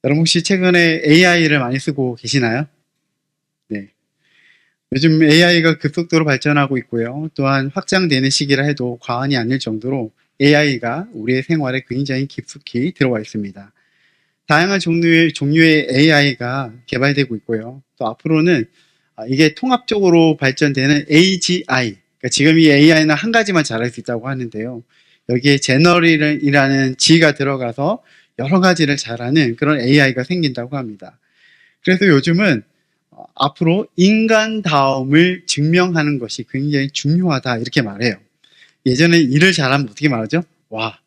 여러분 혹시 최근에 AI를 많이 쓰고 계시나요? 네. 요즘 AI가 급속도로 발전하고 있고요. 또한 확장되는 시기라 해도 과언이 아닐 정도로 AI가 우리의 생활에 굉장히 깊숙이 들어와 있습니다. 다양한 종류의 AI가 개발되고 있고요. 또 앞으로는 이게 통합적으로 발전되는 AGI, 그러니까 지금 이 AI는 한 가지만 잘할 수 있다고 하는데요. 여기에 제너럴이라는 G가 들어가서 여러 가지를 잘하는 그런 AI가 생긴다고 합니다. 그래서 요즘은 앞으로 인간다움을 증명하는 것이 굉장히 중요하다 이렇게 말해요. 예전에 일을 잘하면 어떻게 말하죠? 와,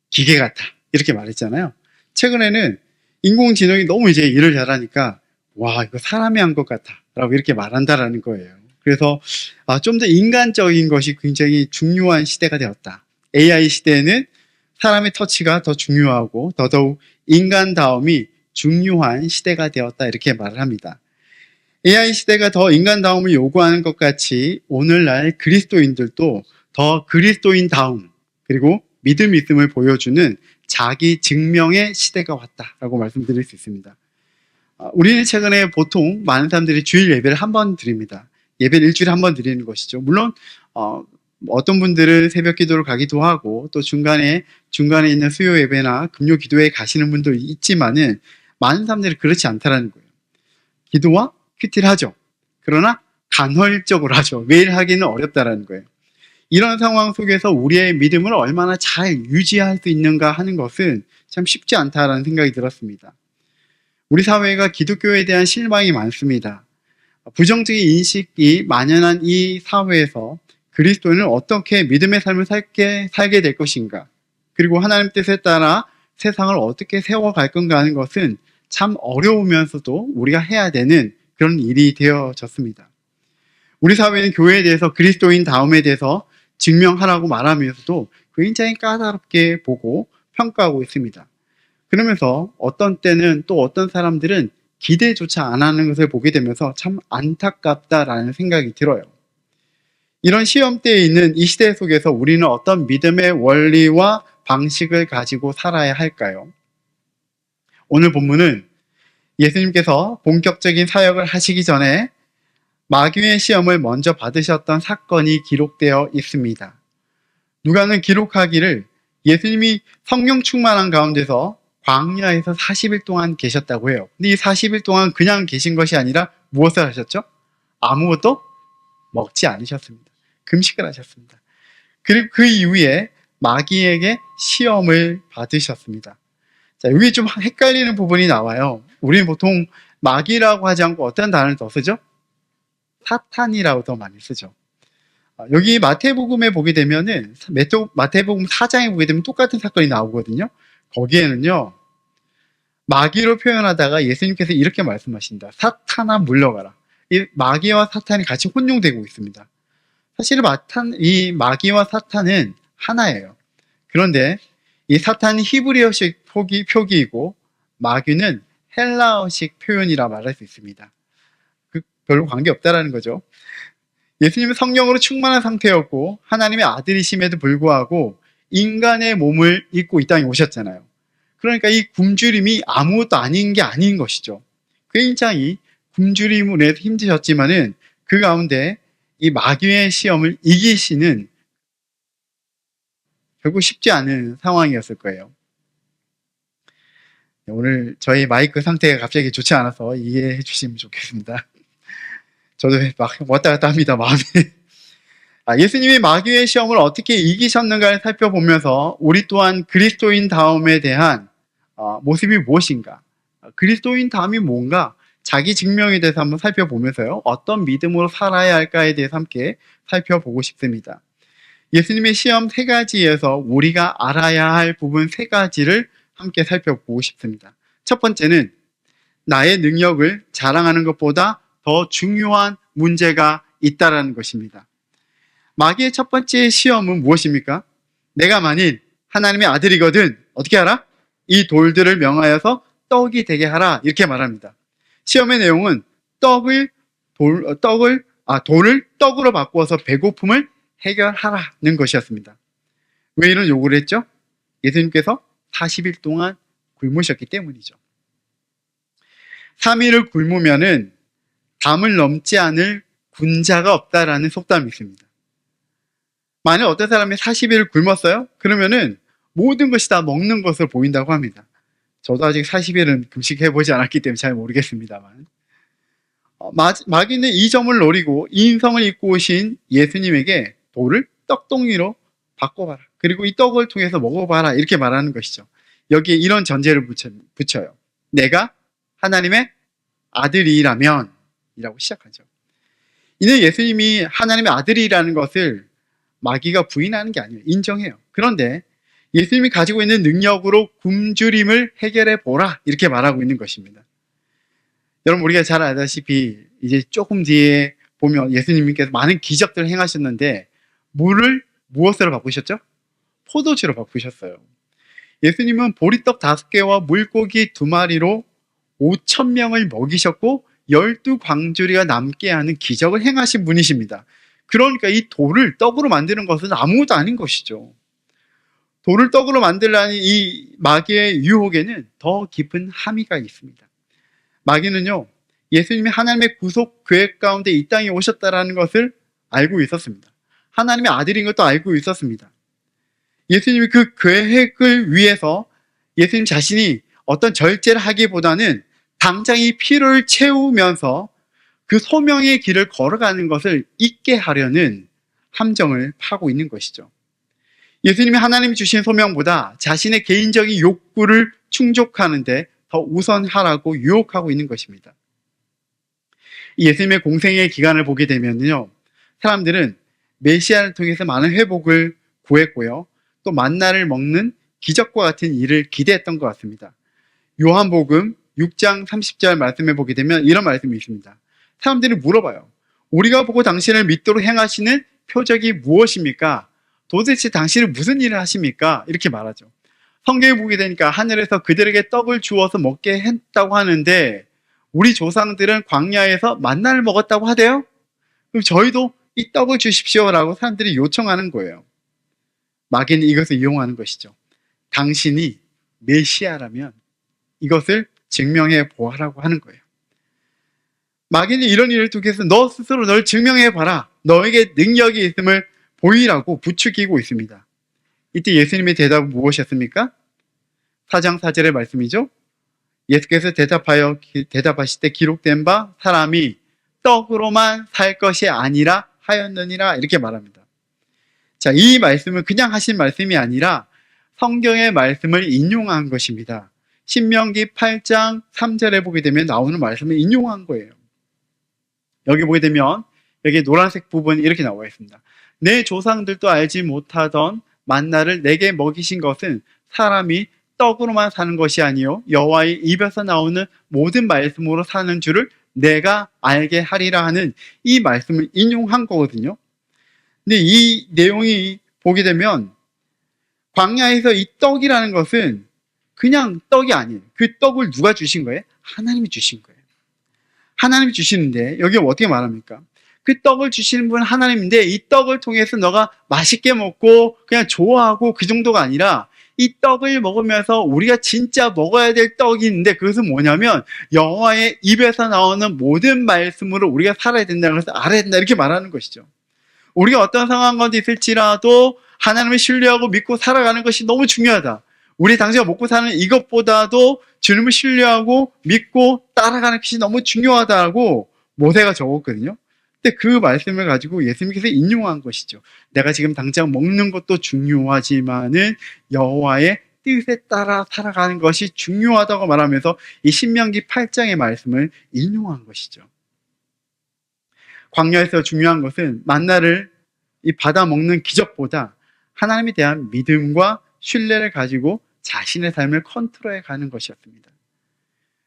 기계 같아 이렇게 말했잖아요. 최근에는 인공지능이 너무 이제 일을 잘하니까 와, 이거 사람이 한 것 같아 라고 이렇게 말한다라는 거예요. 그래서 좀 더 인간적인 것이 굉장히 중요한 시대가 되었다. AI 시대에는 사람의 터치가 더 중요하고 더더욱 인간다움이 중요한 시대가 되었다 이렇게 말을 합니다. AI 시대가 더 인간다움을 요구하는 것 같이 오늘날 그리스도인들도 더 그리스도인다움 그리고 믿음 있음을 보여주는 자기 증명의 시대가 왔다라고 말씀드릴 수 있습니다. 우리는 최근에 보통 많은 사람들이 주일 예배를 한 번 드립니다. 예배를 일주일에 한 번 드리는 것이죠. 물론 어떤 분들은 새벽 기도를 가기도 하고 또 중간에 있는 수요 예배나 금요 기도에 가시는 분도 있지만은 많은 사람들이 그렇지 않다라는 거예요. 기도와 큐티를 하죠. 그러나 간헐적으로 하죠. 매일 하기는 어렵다라는 거예요. 이런 상황 속에서 우리의 믿음을 얼마나 잘 유지할 수 있는가 하는 것은 참 쉽지 않다라는 생각이 들었습니다. 우리 사회가 기독교에 대한 실망이 많습니다. 부정적인 인식이 만연한 이 사회에서 그리스도인은 어떻게 믿음의 삶을 살게 될 것인가, 그리고 하나님 뜻에 따라 세상을 어떻게 세워갈 건가 하는 것은 참 어려우면서도 우리가 해야 되는 그런 일이 되어졌습니다. 우리 사회는 교회에 대해서 그리스도인 다움에 대해서 증명하라고 말하면서도 굉장히 까다롭게 보고 평가하고 있습니다. 그러면서 어떤 때는 또 어떤 사람들은 기대조차 안 하는 것을 보게 되면서 참 안타깝다라는 생각이 들어요. 이런 시험대에 있는 이 시대 속에서 우리는 어떤 믿음의 원리와 방식을 가지고 살아야 할까요? 오늘 본문은 예수님께서 본격적인 사역을 하시기 전에 마귀의 시험을 먼저 받으셨던 사건이 기록되어 있습니다. 누가는 기록하기를 예수님이 성령 충만한 가운데서 광야에서 40일 동안 계셨다고 해요. 근데 이 40일 동안 그냥 계신 것이 아니라 무엇을 하셨죠? 아무것도 먹지 않으셨습니다. 금식을 하셨습니다. 그리고 그 이후에 마귀에게 시험을 받으셨습니다. 자, 여기 좀 헷갈리는 부분이 나와요. 우리는 보통 마귀라고 하지 않고 어떤 단어를 더 쓰죠? 사탄이라고 더 많이 쓰죠. 여기 마태복음에 보게 되면은 마태복음 4장에 보게 되면 똑같은 사건이 나오거든요. 거기에는요, 마귀로 표현하다가 예수님께서 이렇게 말씀하신다. 사탄아 물러가라. 이 마귀와 사탄이 같이 혼용되고 있습니다. 사실 이 마귀와 사탄은 하나예요. 그런데 이 사탄은 히브리어식 표기이고 마귀는 헬라어식 표현이라 말할 수 있습니다. 별로 관계없다라는 거죠. 예수님은 성령으로 충만한 상태였고 하나님의 아들이심에도 불구하고 인간의 몸을 입고 이 땅에 오셨잖아요. 그러니까 이 굶주림이 아무것도 아닌 게 아닌 것이죠. 굉장히 굶주림으로 해서 힘드셨지만은 그 가운데 이 마귀의 시험을 이기시는 결국 쉽지 않은 상황이었을 거예요. 오늘 저희 마이크 상태가 갑자기 좋지 않아서 이해해 주시면 좋겠습니다. 저도 막 왔다 갔다 합니다, 마음이. 예수님이 마귀의 시험을 어떻게 이기셨는가를 살펴보면서 우리 또한 그리스도인 다움에 대한 모습이 무엇인가, 그리스도인 다움이 뭔가, 자기 증명에 대해서 한번 살펴보면서요, 어떤 믿음으로 살아야 할까에 대해서 함께 살펴보고 싶습니다. 예수님의 시험 3가지에서 우리가 알아야 할 부분 3가지를 함께 살펴보고 싶습니다. 첫 번째는 나의 능력을 자랑하는 것보다 더 중요한 문제가 있다라는 것입니다. 마귀의 첫 번째 시험은 무엇입니까? 내가 만일 하나님의 아들이거든 어떻게 하라? 이 돌들을 명하여서 떡이 되게 하라, 이렇게 말합니다. 시험의 내용은 돌을 떡으로 바꾸어서 배고픔을 해결하라는 것이었습니다. 왜 이런 요구를 했죠? 예수님께서 40일 동안 굶으셨기 때문이죠. 3일을 굶으면은 담을 넘지 않을 군자가 없다라는 속담이 있습니다. 만약 어떤 사람이 40일을 굶었어요? 그러면은 모든 것이 다 먹는 것으로 보인다고 합니다. 저도 아직 40일은 금식해보지 않았기 때문에 잘 모르겠습니다만. 마귀는 이 점을 노리고 인성을 입고 오신 예수님에게 돌을 떡동이로 바꿔봐라. 그리고 이 떡을 통해서 먹어봐라. 이렇게 말하는 것이죠. 여기에 이런 전제를 붙여요. 내가 하나님의 아들이라면 이라고 시작하죠. 이는 예수님이 하나님의 아들이라는 것을 마귀가 부인하는 게 아니에요. 인정해요. 그런데 예수님이 가지고 있는 능력으로 굶주림을 해결해 보라. 이렇게 말하고 있는 것입니다. 여러분, 우리가 잘 알다시피 이제 조금 뒤에 보면 예수님께서 많은 기적들을 행하셨는데 물을 무엇으로 바꾸셨죠? 포도주로 바꾸셨어요. 예수님은 보리떡 5개와 물고기 2마리로 5,000명을 먹이셨고 12광주리가 남게 하는 기적을 행하신 분이십니다. 그러니까 이 돌을 떡으로 만드는 것은 아무것도 아닌 것이죠. 돌을 떡으로 만들라는 이 마귀의 유혹에는 더 깊은 함의가 있습니다. 마귀는요, 예수님이 하나님의 구속 계획 가운데 이 땅에 오셨다라는 것을 알고 있었습니다. 하나님의 아들인 것도 알고 있었습니다. 예수님이 그 계획을 위해서 예수님 자신이 어떤 절제를 하기보다는 당장 이 피로를 채우면서 그 소명의 길을 걸어가는 것을 잊게 하려는 함정을 파고 있는 것이죠. 예수님이 하나님이 주신 소명보다 자신의 개인적인 욕구를 충족하는데 더 우선하라고 유혹하고 있는 것입니다. 예수님의 공생의 기간을 보게 되면요, 사람들은 메시아를 통해서 많은 회복을 구했고요, 또 만나를 먹는 기적과 같은 일을 기대했던 것 같습니다. 요한복음 6장 30절 말씀에 보게 되면 이런 말씀이 있습니다. 사람들이 물어봐요. 우리가 보고 당신을 믿도록 행하시는 표적이 무엇입니까? 도대체 당신은 무슨 일을 하십니까? 이렇게 말하죠. 성경에 보게 되니까 하늘에서 그들에게 떡을 주어서 먹게 했다고 하는데 우리 조상들은 광야에서 만나를 먹었다고 하대요? 그럼 저희도 이 떡을 주십시오라고 사람들이 요청하는 거예요. 마귀는 이것을 이용하는 것이죠. 당신이 메시아라면 이것을 증명해 보아라고 하는 거예요. 마귀는 이런 일을 통해서 너 스스로 널 증명해 봐라. 너에게 능력이 있음을 보이라고 부추기고 있습니다. 이때 예수님의 대답은 무엇이었습니까? 4장 4절의 말씀이죠. 예수께서 대답하실 때 기록된 바 사람이 떡으로만 살 것이 아니라 하였느니라 이렇게 말합니다. 자, 이 말씀은 그냥 하신 말씀이 아니라 성경의 말씀을 인용한 것입니다. 신명기 8장 3절에 보게 되면 나오는 말씀을 인용한 거예요. 여기 보게 되면 여기 노란색 부분이 이렇게 나와 있습니다. 내 조상들도 알지 못하던 만나를 내게 먹이신 것은 사람이 떡으로만 사는 것이 아니요 여호와의 입에서 나오는 모든 말씀으로 사는 줄을 내가 알게 하리라 하는 이 말씀을 인용한 거거든요. 근데 이 내용이 보게 되면 광야에서 이 떡이라는 것은 그냥 떡이 아니에요. 그 떡을 누가 주신 거예요? 하나님이 주신 거예요. 하나님이 주시는데 여기 어떻게 말합니까? 그 떡을 주시는 분은 하나님인데 이 떡을 통해서 너가 맛있게 먹고 그냥 좋아하고 그 정도가 아니라 이 떡을 먹으면서 우리가 진짜 먹어야 될 떡이 있는데 그것은 뭐냐면 여호와의 입에서 나오는 모든 말씀으로 우리가 살아야 된다는 것을 알아야 된다 이렇게 말하는 것이죠. 우리가 어떤 상황 가운데 있을지라도 하나님을 신뢰하고 믿고 살아가는 것이 너무 중요하다. 우리 당시가 먹고 사는 이것보다도 주님을 신뢰하고 믿고 따라가는 것이 너무 중요하다고 모세가 적었거든요. 근데 그 말씀을 가지고 예수님께서 인용한 것이죠. 내가 지금 당장 먹는 것도 중요하지만은 여호와의 뜻에 따라 살아가는 것이 중요하다고 말하면서 이 신명기 8장의 말씀을 인용한 것이죠. 광야에서 중요한 것은 만나를 받아 먹는 기적보다 하나님에 대한 믿음과 신뢰를 가지고 자신의 삶을 컨트롤해 가는 것이었습니다.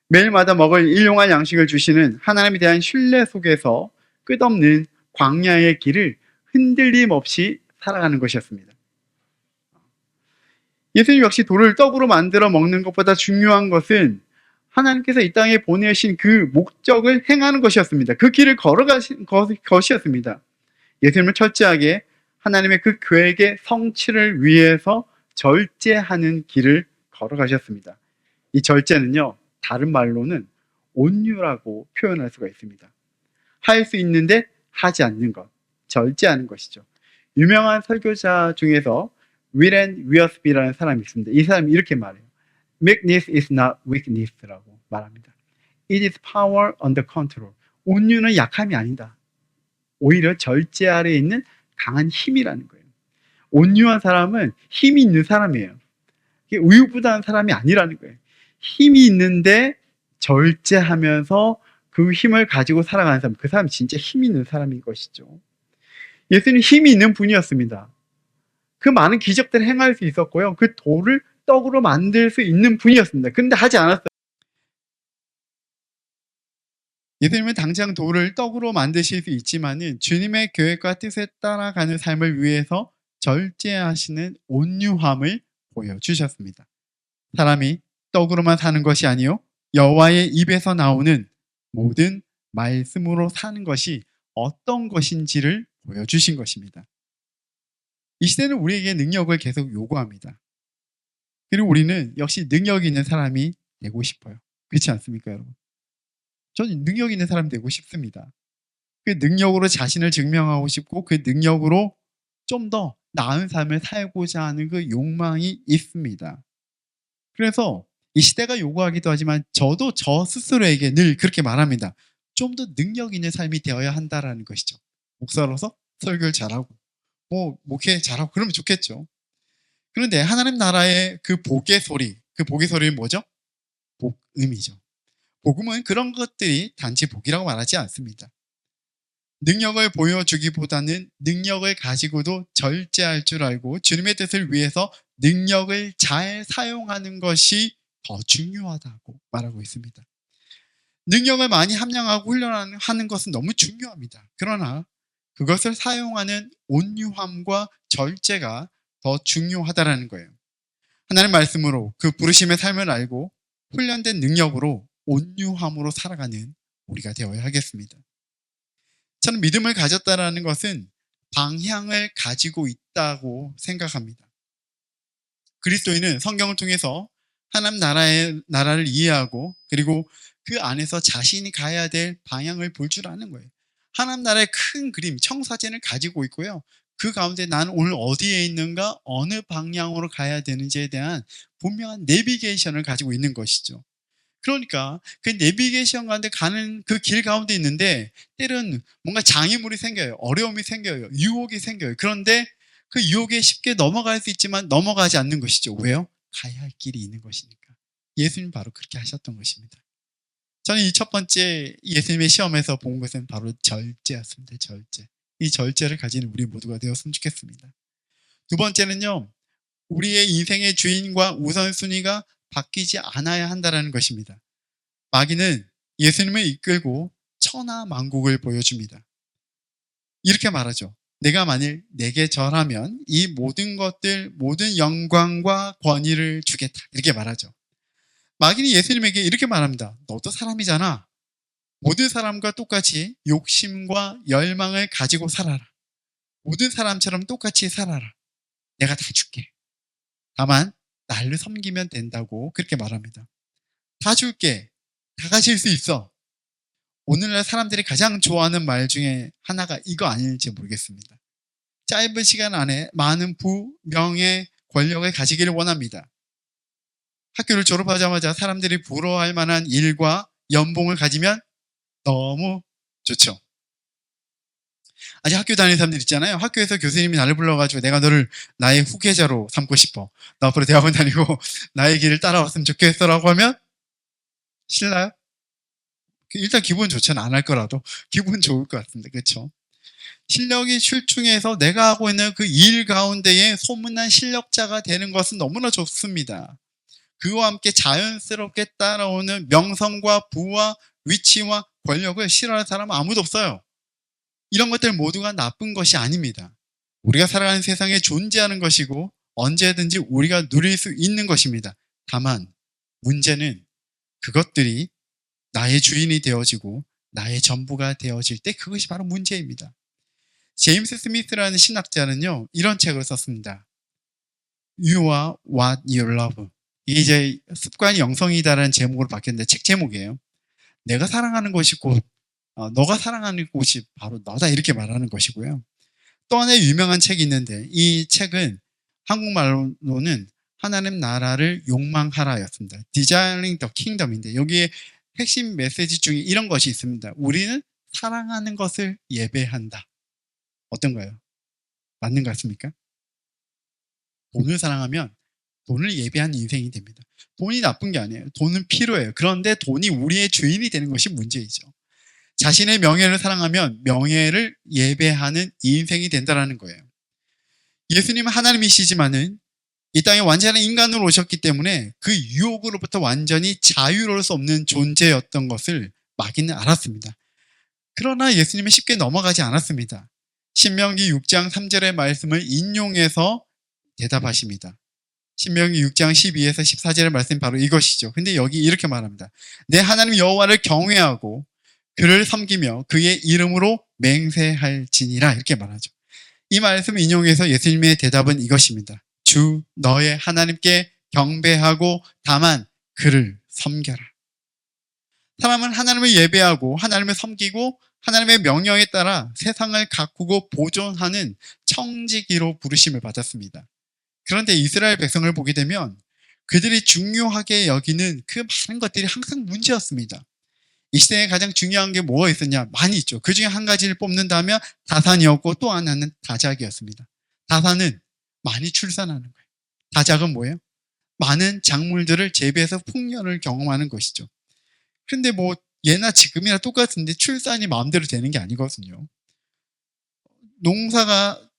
매일마다 먹을 일용할 양식을 주시는 하나님에 대한 신뢰 속에서 끝없는 광야의 길을 흔들림 없이 살아가는 것이었습니다. 예수님 역시 돌을 떡으로 만들어 먹는 것보다 중요한 것은 하나님께서 이 땅에 보내신 그 목적을 행하는 것이었습니다. 그 길을 걸어가신 것이었습니다. 예수님은 철저하게 하나님의 그 계획의 성취를 위해서 절제하는 길을 걸어가셨습니다. 이 절제는요, 다른 말로는 온유라고 표현할 수가 있습니다. 할 수 있는데 하지 않는 것, 절제하는 것이죠. 유명한 설교자 중에서 윌앤 위어스비라는 사람이 있습니다. 이 사람이 이렇게 말해요. Meekness is not weakness라고 말합니다. It is power under control. 온유는 약함이 아니다. 오히려 절제 아래에 있는 강한 힘이라는 거예요. 온유한 사람은 힘이 있는 사람이에요. 이게 우유부단한 사람이 아니라는 거예요. 힘이 있는데 절제하면서 그 힘을 가지고 살아가는 사람, 그 사람이 진짜 힘이 있는 사람인 것이죠. 예수님은 힘이 있는 분이었습니다. 그 많은 기적들을 행할 수 있었고요. 그 돌을 떡으로 만들 수 있는 분이었습니다. 그런데 하지 않았어요. 예수님은 당장 돌을 떡으로 만드실 수 있지만은 주님의 계획과 뜻에 따라가는 삶을 위해서 절제하시는 온유함을 보여주셨습니다. 사람이 떡으로만 사는 것이 아니요 여호와의 입에서 나오는 모든 말씀으로 사는 것이 어떤 것인지를 보여주신 것입니다. 이 시대는 우리에게 능력을 계속 요구합니다. 그리고 우리는 역시 능력이 있는 사람이 되고 싶어요. 그렇지 않습니까, 여러분? 저는 능력 있는 사람이 되고 싶습니다. 그 능력으로 자신을 증명하고 싶고 그 능력으로 좀 더 나은 삶을 살고자 하는 그 욕망이 있습니다. 그래서 이 시대가 요구하기도 하지만 저도 저 스스로에게 늘 그렇게 말합니다. 좀 더 능력 있는 삶이 되어야 한다라는 것이죠. 목사로서 설교를 잘하고 목회 잘하고 그러면 좋겠죠. 그런데 하나님 나라의 그 복의 소리, 그 복의 소리는 뭐죠? 복음이죠. 복음은 그런 것들이 단지 복이라고 말하지 않습니다. 능력을 보여주기보다는 능력을 가지고도 절제할 줄 알고 주님의 뜻을 위해서 능력을 잘 사용하는 것이 더 중요하다고 말하고 있습니다. 능력을 많이 함량하고 훈련하는 것은 너무 중요합니다. 그러나 그것을 사용하는 온유함과 절제가 더 중요하다는 거예요. 하나님 말씀으로 그 부르심의 삶을 알고 훈련된 능력으로 온유함으로 살아가는 우리가 되어야 하겠습니다. 저는 믿음을 가졌다는 것은 방향을 가지고 있다고 생각합니다. 그리스도인은 성경을 통해서 하나님 나라를 이해하고 그리고 그 안에서 자신이 가야 될 방향을 볼 줄 아는 거예요. 하나님 나라의 큰 그림, 청사진을 가지고 있고요. 그 가운데 나는 오늘 어디에 있는가, 어느 방향으로 가야 되는지에 대한 분명한 내비게이션을 가지고 있는 것이죠. 그러니까 그 내비게이션 가운데 가는 그 길 가운데 있는데 때로는 뭔가 장애물이 생겨요. 어려움이 생겨요. 유혹이 생겨요. 그런데 그 유혹에 쉽게 넘어갈 수 있지만 넘어가지 않는 것이죠. 왜요? 가야 할 길이 있는 것이니까. 예수님 바로 그렇게 하셨던 것입니다. 저는 이 첫 번째 예수님의 시험에서 본 것은 바로 절제였습니다. 절제. 이 절제를 가진 우리 모두가 되었으면 좋겠습니다. 두 번째는요. 우리의 인생의 주인과 우선순위가 바뀌지 않아야 한다는 것입니다. 마귀는 예수님을 이끌고 천하만국을 보여줍니다. 이렇게 말하죠. 내가 만일 내게 절하면 이 모든 것들, 모든 영광과 권위를 주겠다. 이렇게 말하죠. 마귀는 예수님에게 이렇게 말합니다. 너도 사람이잖아. 모든 사람과 똑같이 욕심과 열망을 가지고 살아라. 모든 사람처럼 똑같이 살아라. 내가 다 줄게. 다만 나를 섬기면 된다고 그렇게 말합니다. 다 줄게. 다 가질 수 있어. 오늘날 사람들이 가장 좋아하는 말 중에 하나가 이거 아닐지 모르겠습니다. 짧은 시간 안에 많은 부, 명예, 권력을 가지기를 원합니다. 학교를 졸업하자마자 사람들이 부러워할 만한 일과 연봉을 가지면 너무 좋죠. 아직 학교 다니는 사람들 있잖아요. 학교에서 교수님이 나를 불러가지고 내가 너를 나의 후계자로 삼고 싶어. 너 앞으로 대학원 다니고 나의 길을 따라왔으면 좋겠어 라고 하면 싫나요? 일단 기분 좋잖아. 안 할 거라도 기분 좋을 것 같은데, 그렇죠? 실력이 출중해서 내가 하고 있는 그 일 가운데에 소문난 실력자가 되는 것은 너무나 좋습니다. 그와 함께 자연스럽게 따라오는 명성과 부와 위치와 권력을 싫어하는 사람은 아무도 없어요. 이런 것들 모두가 나쁜 것이 아닙니다. 우리가 살아가는 세상에 존재하는 것이고 언제든지 우리가 누릴 수 있는 것입니다. 다만 문제는 그것들이 나의 주인이 되어지고 나의 전부가 되어질 때 그것이 바로 문제입니다. 제임스 스미스라는 신학자는요, 이런 책을 썼습니다. You are what you love. 이게 이제 습관이 영성이다라는 제목으로 바뀌었는데 책 제목이에요. 내가 사랑하는 것이 곧 너가 사랑하는 곳이 바로 너다 이렇게 말하는 것이고요. 또 하나의 유명한 책이 있는데 이 책은 한국말로는 하나님 나라를 욕망하라였습니다. Desiring the Kingdom인데 여기에 핵심 메시지 중에 이런 것이 있습니다. 우리는 사랑하는 것을 예배한다. 어떤가요? 맞는 것 같습니까? 돈을 사랑하면 돈을 예배하는 인생이 됩니다. 돈이 나쁜 게 아니에요. 돈은 필요해요. 그런데 돈이 우리의 주인이 되는 것이 문제이죠. 자신의 명예를 사랑하면 명예를 예배하는 인생이 된다는 거예요. 예수님은 하나님이시지만은 이 땅에 완전한 인간으로 오셨기 때문에 그 유혹으로부터 완전히 자유로울 수 없는 존재였던 것을 마귀는 알았습니다. 그러나 예수님은 쉽게 넘어가지 않았습니다. 신명기 6장 3절의 말씀을 인용해서 대답하십니다. 신명기 6장 12에서 14절의 말씀이 바로 이것이죠. 근데 여기 이렇게 말합니다. 내 하나님 여호와를 경외하고 그를 섬기며 그의 이름으로 맹세할지니라 이렇게 말하죠. 이 말씀을 인용해서 예수님의 대답은 이것입니다. 주 너의 하나님께 경배하고 다만 그를 섬겨라. 사람은 하나님을 예배하고 하나님을 섬기고 하나님의 명령에 따라 세상을 가꾸고 보존하는 청지기로 부르심을 받았습니다. 그런데 이스라엘 백성을 보게 되면 그들이 중요하게 여기는 그 많은 것들이 항상 문제였습니다. 이 시대에 가장 중요한 게 뭐가 있었냐? 많이 있죠. 그 중에 한 가지를 뽑는다면 다산이었고 또 하나는 다작이었습니다. 다산은 많이 출산하는 거예요. 다작은 뭐예요? 많은 작물들을 재배해서 풍년을 경험하는 것이죠. 근데 뭐 예나 지금이나 똑같은데 출산이 마음대로 되는 게 아니거든요.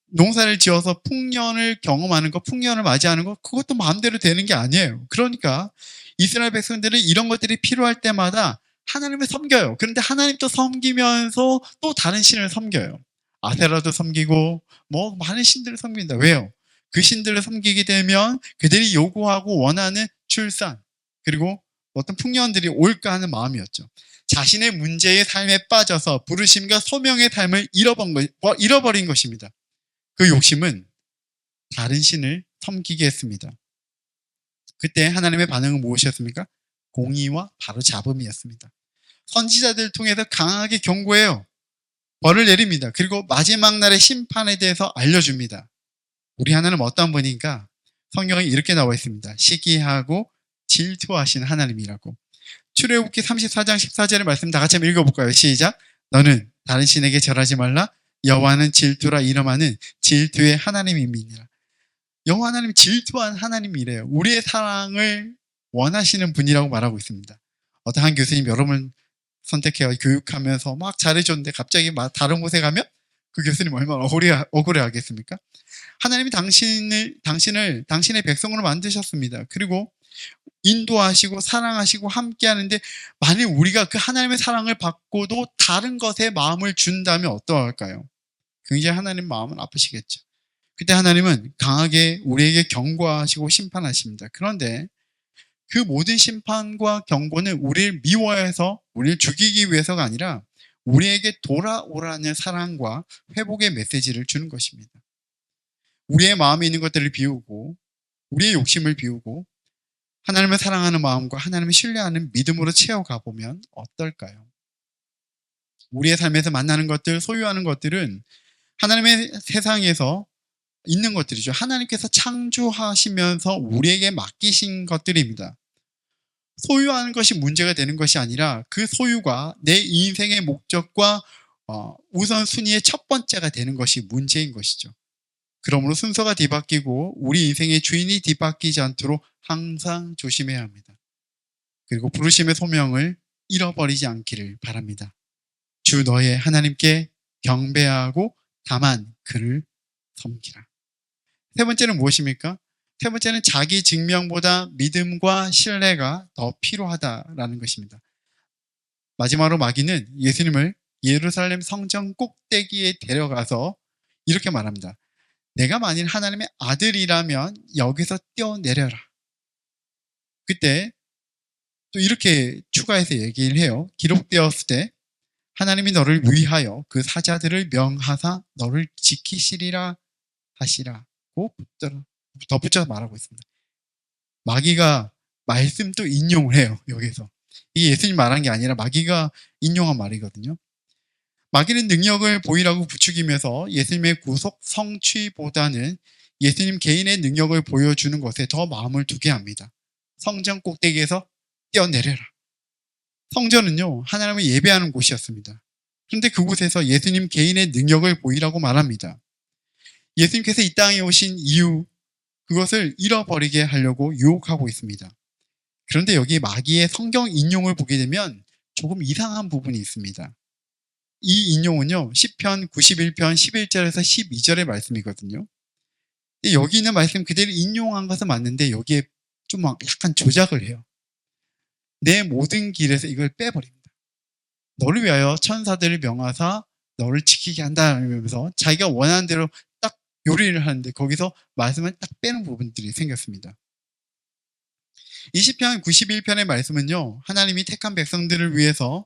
농사를 지어서 풍년을 경험하는 것, 풍년을 맞이하는 것, 그것도 마음대로 되는 게 아니에요. 그러니까 이스라엘 백성들은 이런 것들이 필요할 때마다 하나님을 섬겨요. 그런데 하나님도 섬기면서 또 다른 신을 섬겨요. 아세라도 섬기고 뭐 많은 신들을 섬긴다. 왜요? 그 신들을 섬기게 되면 그들이 요구하고 원하는 출산 그리고 어떤 풍년들이 올까 하는 마음이었죠. 자신의 문제의 삶에 빠져서 부르심과 소명의 삶을 잃어버린 것입니다. 그 욕심은 다른 신을 섬기게 했습니다. 그때 하나님의 반응은 무엇이었습니까? 공의와 바로 잡음이었습니다. 선지자들을 통해서 강하게 경고해요. 벌을 내립니다. 그리고 마지막 날의 심판에 대해서 알려줍니다. 우리 하나님 어떤 분인가? 성경에 이렇게 나와 있습니다. 시기하고 질투하시는 하나님이라고. 출애굽기 34장 14절의 말씀 다 같이 한번 읽어볼까요? 시작. 너는 다른 신에게 절하지 말라. 여호와는 질투라 이름하는 질투의 하나님임이니라. 여호와 하나님 질투한 하나님이래요. 우리의 사랑을 원하시는 분이라고 말하고 있습니다. 어떤 한 교수님 여러분 선택해서 교육하면서 막 잘해줬는데 갑자기 다른 곳에 가면 그 교수님 얼마나 억울해 하겠습니까? 하나님이 당신의 백성으로 만드셨습니다. 그리고 인도하시고 사랑하시고 함께 하는데 만일 우리가 그 하나님의 사랑을 받고도 다른 것에 마음을 준다면 어떠할까요? 굉장히 하나님 마음은 아프시겠죠. 그때 하나님은 강하게 우리에게 경고하시고 심판하십니다. 그런데 그 모든 심판과 경고는 우리를 미워해서 우리를 죽이기 위해서가 아니라 우리에게 돌아오라는 사랑과 회복의 메시지를 주는 것입니다. 우리의 마음에 있는 것들을 비우고 우리의 욕심을 비우고 하나님을 사랑하는 마음과 하나님을 신뢰하는 믿음으로 채워가 보면 어떨까요? 우리의 삶에서 만나는 것들, 소유하는 것들은 하나님의 세상에서 있는 것들이죠. 하나님께서 창조하시면서 우리에게 맡기신 것들입니다. 소유하는 것이 문제가 되는 것이 아니라 그 소유가 내 인생의 목적과 우선순위의 첫 번째가 되는 것이 문제인 것이죠. 그러므로 순서가 뒤바뀌고 우리 인생의 주인이 뒤바뀌지 않도록 항상 조심해야 합니다. 그리고 부르심의 소명을 잃어버리지 않기를 바랍니다. 주 너의 하나님께 경배하고 다만 그를 섬기라. 세 번째는 무엇입니까? 세 번째는 자기 증명보다 믿음과 신뢰가 더 필요하다라는 것입니다. 마지막으로 마귀는 예수님을 예루살렘 성전 꼭대기에 데려가서 이렇게 말합니다. 내가 만일 하나님의 아들이라면 여기서 뛰어내려라. 그때 또 이렇게 추가해서 얘기를 해요. 기록되었을 때 하나님이 너를 위하여 그 사자들을 명하사 너를 지키시리라 하시라고 덧붙여서 말하고 있습니다. 마귀가 말씀 또 인용을 해요. 여기서 이게 예수님 말한 게 아니라 마귀가 인용한 말이거든요. 마귀는 능력을 보이라고 부추기면서 예수님의 구속 성취보다는 예수님 개인의 능력을 보여주는 것에 더 마음을 두게 합니다. 성전 꼭대기에서 뛰어내려라. 성전은요, 하나님을 예배하는 곳이었습니다. 그런데 그곳에서 예수님 개인의 능력을 보이라고 말합니다. 예수님께서 이 땅에 오신 이유, 그것을 잃어버리게 하려고 유혹하고 있습니다. 그런데 여기 마귀의 성경 인용을 보게 되면 조금 이상한 부분이 있습니다. 이 인용은요, 시편 91편 11절에서 12절의 말씀이거든요. 여기 있는 말씀 그대로 인용한 것은 맞는데 여기에 좀 약간 조작을 해요. 내 모든 길에서 이걸 빼버립니다. 너를 위하여 천사들을 명하사 너를 지키게 한다 이러면서 자기가 원하는 대로 딱 요리를 하는데 거기서 말씀을 딱 빼는 부분들이 생겼습니다. 이 시편 91편의 말씀은요, 하나님이 택한 백성들을 위해서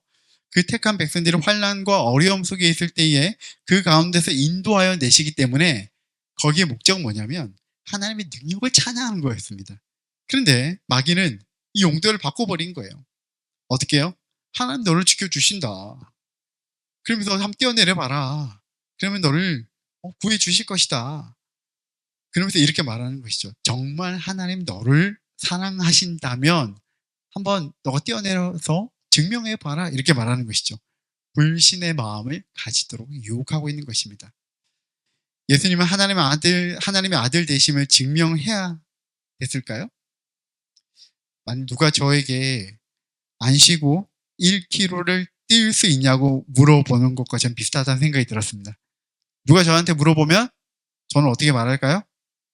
그 택한 백성들이 환난과 어려움 속에 있을 때에 그 가운데서 인도하여 내시기 때문에 거기에 목적은 뭐냐면 하나님의 능력을 찬양하는 거였습니다. 그런데 마귀는 이 용도를 바꿔버린 거예요. 어떻게 해요? 하나님 너를 지켜주신다. 그러면서 한번 뛰어내려봐라. 그러면 너를 구해주실 것이다. 그러면서 이렇게 말하는 것이죠. 정말 하나님 너를 사랑하신다면 한번 너가 뛰어내려서 증명해봐라. 이렇게 말하는 것이죠. 불신의 마음을 가지도록 유혹하고 있는 것입니다. 예수님은 하나님의 아들 되심을 증명해야 됐을까요? 만약 누가 저에게 안 쉬고 1km를 뛸 수 있냐고 물어보는 것과 전 비슷하다는 생각이 들었습니다. 누가 저한테 물어보면 저는 어떻게 말할까요?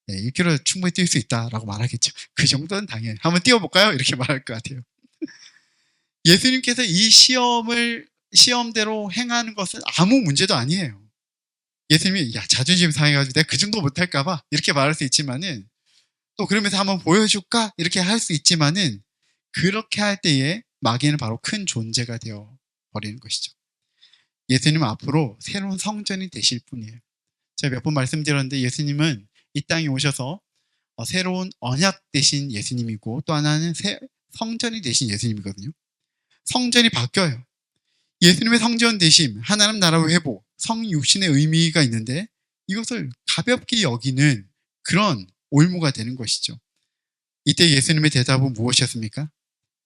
네, 1km 충분히 뛸 수 있다라고 말하겠죠. 그 정도는 당연히. 한번 뛰어볼까요? 이렇게 말할 것 같아요. 예수님께서 이 시험대로 행하는 것은 아무 문제도 아니에요. 예수님이 자존심 상해가지고 내가 그 정도 못할까봐 이렇게 말할 수 있지만은 또 그러면서 한번 보여줄까? 이렇게 할 수 있지만은 그렇게 할 때에 마귀는 바로 큰 존재가 되어 버리는 것이죠. 예수님은 앞으로 새로운 성전이 되실 분이에요. 제가 몇 번 말씀드렸는데 예수님은 이 땅에 오셔서 새로운 언약 되신 예수님이고 또 하나는 성전이 되신 예수님이거든요. 성전이 바뀌어요. 예수님의 성전 되심, 하나님 나라의 회복, 성육신의 의미가 있는데 이것을 가볍게 여기는 그런 올무가 되는 것이죠. 이때 예수님의 대답은 무엇이었습니까?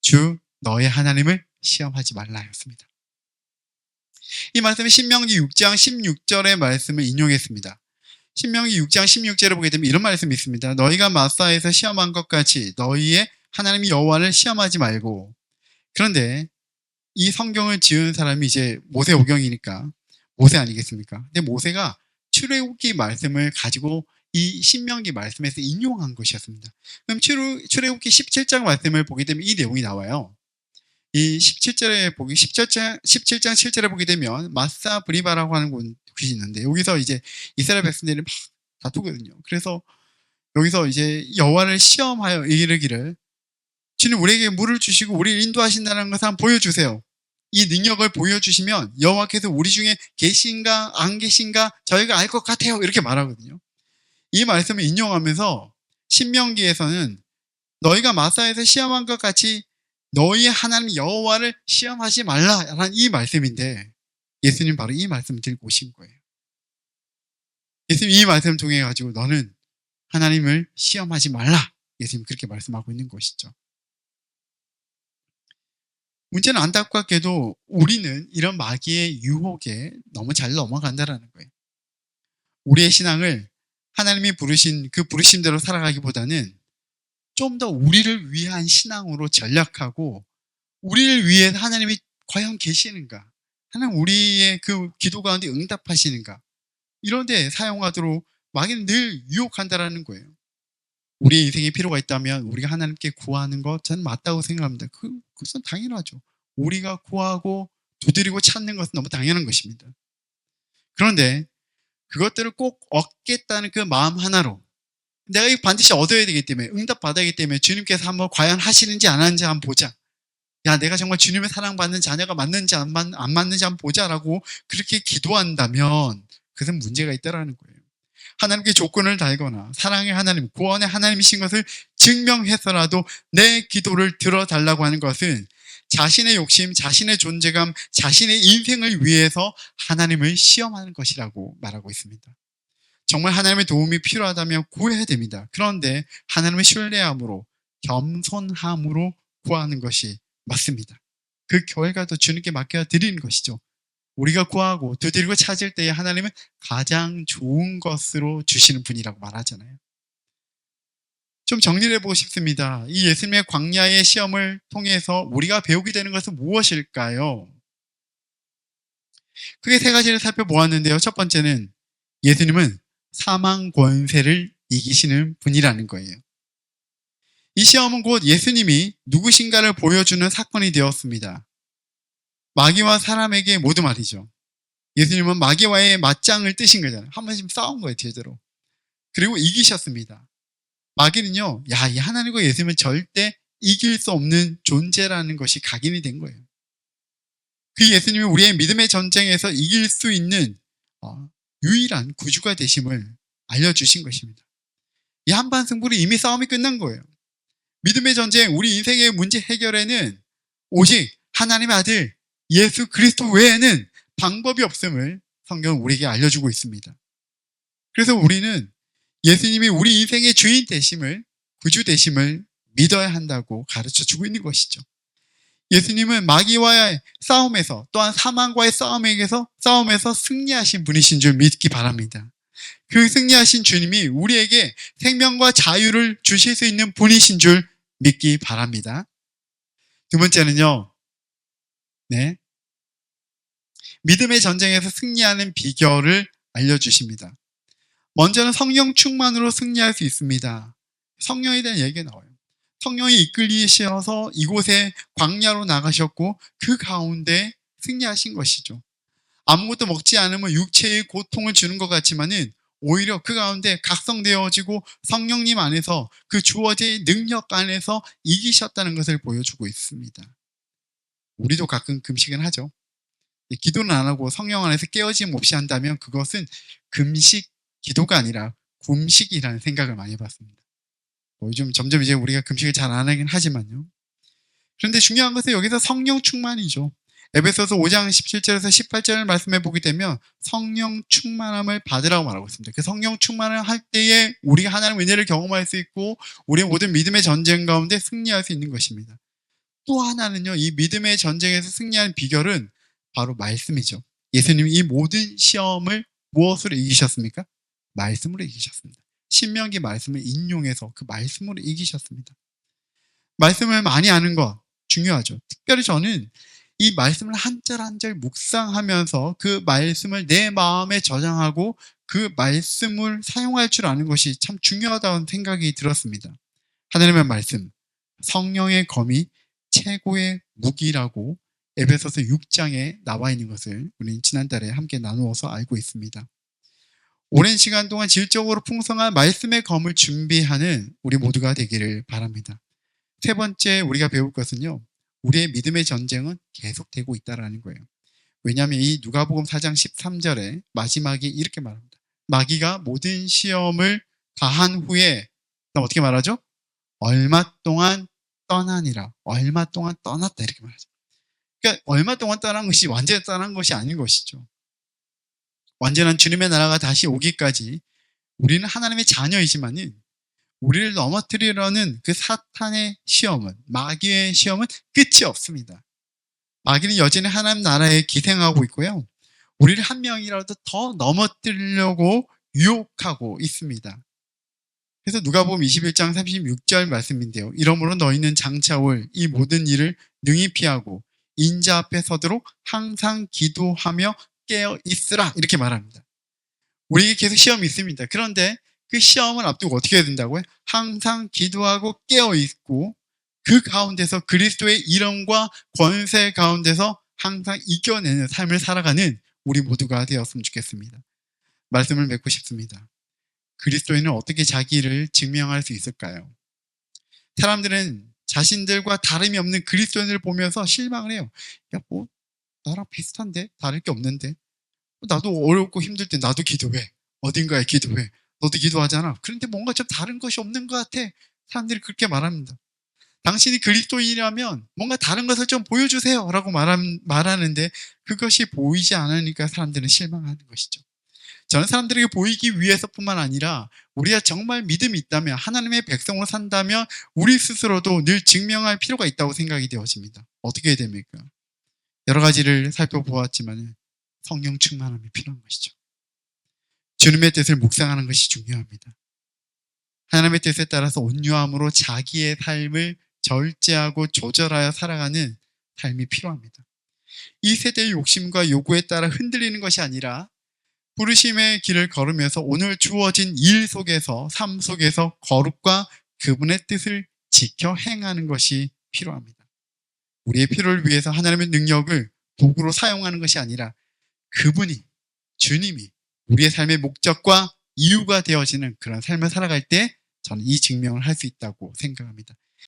주 너의 하나님을 시험하지 말라였습니다. 이 말씀은 신명기 6장 16절의 말씀을 인용했습니다. 신명기 6장 16절을 보게 되면 이런 말씀이 있습니다. 너희가 마사에서 시험한 것 같이 너희의 하나님 여호와를 시험하지 말고. 그런데 이 성경을 지은 사람이 이제 모세오경이니까 모세 아니겠습니까? 근데 모세가 출애굽기 말씀을 가지고 이 신명기 말씀에서 인용한 것이었습니다. 그럼 출애굽기 17장 말씀을 보게 되면 이 내용이 나와요. 이 17장 7절에 보게 되면 마사 브리바라고 하는 곳이 있는데 여기서 이제 이스라엘 백성들이 막 다투거든요. 그래서 여기서 이제 여호와를 시험하여 이르기를 주님 우리에게 물을 주시고 우리를 인도하신다는 것을 한번 보여주세요. 이 능력을 보여주시면 여호와께서 우리 중에 계신가 안 계신가 저희가 알 것 같아요. 이렇게 말하거든요. 이 말씀을 인용하면서 신명기에서는 너희가 마사에서 시험한 것 같이 너희 하나님 여호와를 시험하지 말라라는 이 말씀인데 예수님 바로 이 말씀을 들고 오신 거예요. 예수님 이 말씀을 통해 가지고 너는 하나님을 시험하지 말라. 예수님 그렇게 말씀하고 있는 것이죠. 문제는 안타깝게도 우리는 이런 마귀의 유혹에 너무 잘 넘어간다라는 거예요. 우리의 신앙을 하나님이 부르신 그 부르심대로 살아가기보다는 좀 더 우리를 위한 신앙으로 전략하고 우리를 위해 하나님이 과연 계시는가? 하나님 우리의 그 기도 가운데 응답하시는가? 이런 데 사용하도록 마귀는 늘 유혹한다라는 거예요. 우리의 인생에 필요가 있다면 우리가 하나님께 구하는 것 저는 맞다고 생각합니다. 그것은 당연하죠. 우리가 구하고 두드리고 찾는 것은 너무 당연한 것입니다. 그런데 그것들을 꼭 얻겠다는 그 마음 하나로 내가 이거 반드시 얻어야 되기 때문에 응답받아야 하기 때문에 주님께서 한번 과연 하시는지 안 하는지 한번 보자. 야 내가 정말 주님의 사랑받는 자녀가 맞는지 안 맞는지 한번 보자라고 그렇게 기도한다면 그것은 문제가 있다라는 거예요. 하나님께 조건을 달거나 사랑의 하나님, 구원의 하나님이신 것을 증명해서라도 내 기도를 들어달라고 하는 것은 자신의 욕심, 자신의 존재감, 자신의 인생을 위해서 하나님을 시험하는 것이라고 말하고 있습니다. 정말 하나님의 도움이 필요하다면 구해야 됩니다. 그런데 하나님을 신뢰함으로, 겸손함으로 구하는 것이 맞습니다. 그 결과도 주님께 맡겨 드리는 것이죠. 우리가 구하고 두드리고 찾을 때에 하나님은 가장 좋은 것으로 주시는 분이라고 말하잖아요. 좀 정리를 해보고 싶습니다. 이 예수님의 광야의 시험을 통해서 우리가 배우게 되는 것은 무엇일까요? 크게 세 가지를 살펴보았는데요. 첫 번째는 예수님은 사망 권세를 이기시는 분이라는 거예요. 이 시험은 곧 예수님이 누구신가를 보여주는 사건이 되었습니다. 마귀와 사람에게 모두 말이죠. 예수님은 마귀와의 맞짱을 뜨신 거잖아요. 한 번씩 싸운 거예요, 제대로. 그리고 이기셨습니다. 마귀는요, 이 하나님과 예수님은 절대 이길 수 없는 존재라는 것이 각인이 된 거예요. 그 예수님이 우리의 믿음의 전쟁에서 이길 수 있는 유일한 구주가 되심을 알려주신 것입니다. 이 한판 승부로 이미 싸움이 끝난 거예요. 믿음의 전쟁, 우리 인생의 문제 해결에는 오직 하나님의 아들 예수 그리스도 외에는 방법이 없음을 성경은 우리에게 알려주고 있습니다. 그래서 우리는 예수님이 우리 인생의 주인 되심을, 구주 되심을 믿어야 한다고 가르쳐주고 있는 것이죠. 예수님은 마귀와의 싸움에서, 또한 사망과의 싸움에서 승리하신 분이신 줄 믿기 바랍니다. 그 승리하신 주님이 우리에게 생명과 자유를 주실 수 있는 분이신 줄 믿기 바랍니다. 두 번째는요, 믿음의 전쟁에서 승리하는 비결을 알려주십니다. 먼저는 성령 충만으로 승리할 수 있습니다. 성령에 대한 얘기가 나와요. 성령이 이끌리셔서 이곳에 광야로 나가셨고 그 가운데 승리하신 것이죠. 아무것도 먹지 않으면 육체의 고통을 주는 것 같지만은 오히려 그 가운데 각성되어지고 성령님 안에서 그 주어진 능력 안에서 이기셨다는 것을 보여주고 있습니다. 우리도 가끔 금식은 하죠. 기도는 안 하고 성령 안에서 깨어짐 없이 한다면 그것은 금식 기도가 아니라 굶식이라는 생각을 많이 해봤습니다. 요즘 점점 이제 우리가 금식을 잘 안 하긴 하지만요. 그런데 중요한 것은 여기서 성령 충만이죠. 에베소서 5장 17절에서 18절을 말씀해 보게 되면 성령 충만함을 받으라고 말하고 있습니다. 그 성령 충만을 할 때에 우리가 하나님의 은혜를 경험할 수 있고 우리의 모든 믿음의 전쟁 가운데 승리할 수 있는 것입니다. 또 하나는요, 이 믿음의 전쟁에서 승리하는 비결은 바로 말씀이죠. 예수님이 이 모든 시험을 무엇으로 이기셨습니까? 말씀으로 이기셨습니다. 신명기 말씀을 인용해서 그 말씀으로 이기셨습니다. 말씀을 많이 아는 것 중요하죠. 특별히 저는 이 말씀을 한 절 한 절 묵상하면서 그 말씀을 내 마음에 저장하고 그 말씀을 사용할 줄 아는 것이 참 중요하다는 생각이 들었습니다. 하나님의 말씀, 성령의 검이 최고의 무기라고 에베소서 6장에 나와 있는 것을 우리는 지난달에 함께 나누어서 알고 있습니다. 오랜 시간 동안 질적으로 풍성한 말씀의 검을 준비하는 우리 모두가 되기를 바랍니다. 세 번째 우리가 배울 것은요, 우리의 믿음의 전쟁은 계속되고 있다는 거예요. 왜냐하면 이 누가복음 4장 13절에 마지막에 이렇게 말합니다. 마귀가 모든 시험을 다한 후에 어떻게 말하죠? 얼마 동안 떠나니라. 얼마 동안 떠났다 이렇게 말하죠. 그러니까 얼마 동안 떠난 것이 완전히 떠난 것이 아닌 것이죠. 완전한 주님의 나라가 다시 오기까지 우리는 하나님의 자녀이지만은 우리를 넘어뜨리려는 그 사탄의 시험은, 마귀의 시험은 끝이 없습니다. 마귀는 여전히 하나님 나라에 기생하고 있고요. 우리를 한 명이라도 더 넘어뜨리려고 유혹하고 있습니다. 그래서 누가복음 21장 36절 말씀인데요. 이러므로 너희는 장차 올 이 모든 일을 능히 피하고 인자 앞에 서도록 항상 기도하며 깨어 있으라 이렇게 말합니다. 우리에게 계속 시험이 있습니다. 그런데 그 시험을 앞두고 어떻게 해야 된다고요? 항상 기도하고 깨어 있고 그 가운데서 그리스도의 이름과 권세 가운데서 항상 이겨내는 삶을 살아가는 우리 모두가 되었으면 좋겠습니다. 말씀을 맺고 싶습니다. 그리스도인은 어떻게 자기를 증명할 수 있을까요? 사람들은 자신들과 다름이 없는 그리스도인을 보면서 실망을 해요. 나랑 비슷한데? 다를 게 없는데? 나도 어렵고 힘들 때 나도 기도해. 어딘가에 기도해. 너도 기도하잖아. 그런데 뭔가 좀 다른 것이 없는 것 같아. 사람들이 그렇게 말합니다. 당신이 그리스도인이라면 뭔가 다른 것을 좀 보여주세요 라고 말하는데 그것이 보이지 않으니까 사람들은 실망하는 것이죠. 저는 사람들에게 보이기 위해서뿐만 아니라 우리가 정말 믿음이 있다면, 하나님의 백성으로 산다면 우리 스스로도 늘 증명할 필요가 있다고 생각이 되어집니다. 어떻게 해야 됩니까? 여러 가지를 살펴보았지만 성령 충만함이 필요한 것이죠. 주님의 뜻을 묵상하는 것이 중요합니다. 하나님의 뜻에 따라서 온유함으로 자기의 삶을 절제하고 조절하여 살아가는 삶이 필요합니다. 이 세대의 욕심과 요구에 따라 흔들리는 것이 아니라 부르심의 길을 걸으면서 오늘 주어진 일 속에서, 삶 속에서 거룩과 그분의 뜻을 지켜 행하는 것이 필요합니다. 우리의 필요를 위해서 하나님의 능력을 도구로 사용하는 것이 아니라 그분이, 주님이 우리의 삶의 목적과 이유가 되어지는 그런 삶을 살아갈 때 저는 이 증명을 할 수 있다고 생각합니다.